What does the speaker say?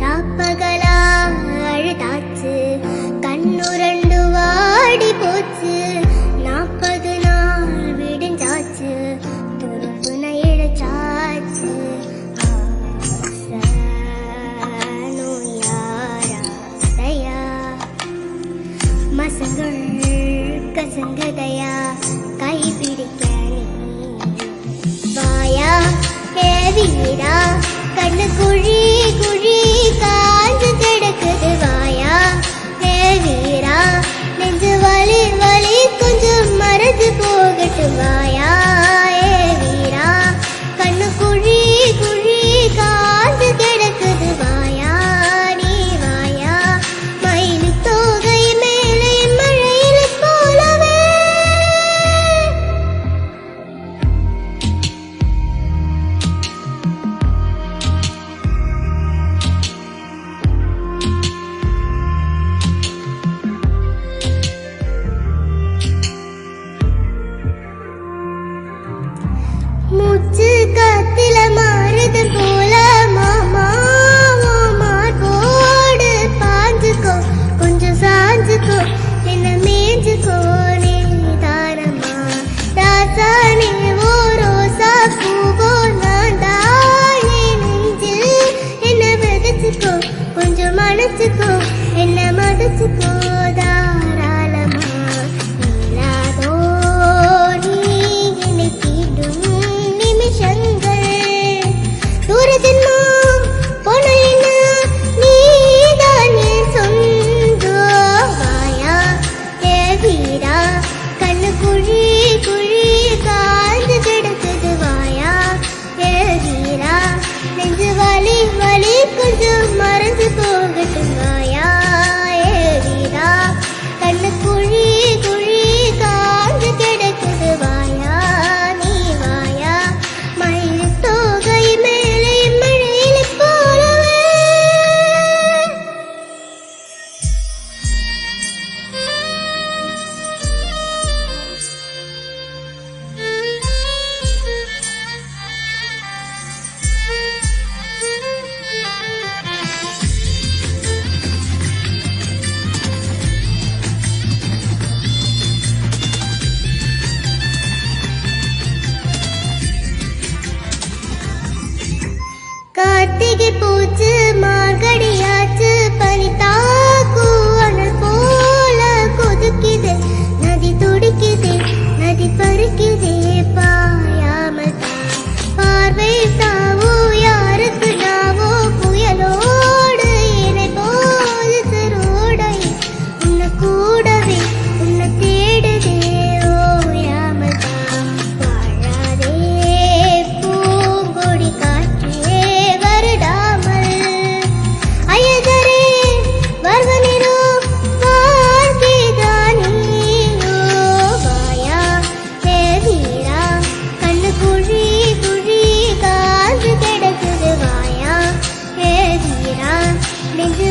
ராப்பகலா அழுதாச்சு, கண்ணுரண்டு வாடி போச்சு, 40 நாள் விடிஞ்சாச்சு, துருப்புன இழைச்சாச்சு. மசங்கள் கசங்கதையா கைப்பிடிக்க வாயா வீடா, கண்ணு குழி குழி காஞ்சு கிடக்குது. வாயா வீரா, நெஞ்சு வலி வலி கொஞ்சம் மறைஞ்சு போகட்டு. வாயா வீரா, கண்ணு குழி குழி காஞ்சு கிடக்குது. வாயா நீ வாயா, மயில் தோகை மேலே மழையில் போலவே. மூச்சு காத்துல மாறுது போல மாமா, போடு பாஞ்சுக்கோ, கொஞ்சம் சாஞ்சுக்கோ, என்ன மேஞ்சுக்கோ. நீ தாரமா ராசானே, ஓ ரோசா பூவோ, நான் தானே நெஞ்சில் என்ன விதைச்சுக்கோ, கொஞ்சம் மனசுக்கோ, என்ன மதிச்சுக்கோ. தாராளமா இல்லாதோ நீ என்னை தீண்டும் நிமிஷங்கள், தூரஜன்மா பொன்னலின நீதான் என் சொந்தோ. வாயா வீரா, கண்ணு குழி குழி காய்ந்து கிடக்குது. வாயா வீரா, நெஞ்சு வலி வலி கொஞ்சம் மறைஞ்சு போகட்டும். வாயா வீரா, கண்ணு குழி குழி காய்ந்து கிடக்குது. வாயா நீ வாயா, மயில் தோகை மேலே மழையில் போலவே. கார்த்திகை பூச்சு மார்கடியாச்சு, பனி தாக்கு அனல் போல கொதிக்குது. நதி துடிக்குது, நதி பறிக்குதே பாயாமல் தான். பார்வை தாவோ யாருக்கு நாவோ, புயலோடு இணை போது சிறுடை. உன்னை கூடவே உன்னை தேடுதே ஓயாமல் தான். வாழாதே பூங்கொடி காற்றே வருடாமல், அயதரே வருவனிரோ வாழ்க்கைதானியோ. வாயா வீரா, கண்ணு குழி குழி காஞ்சு கிடக்குது. வாயா வீரா, நெஞ்சு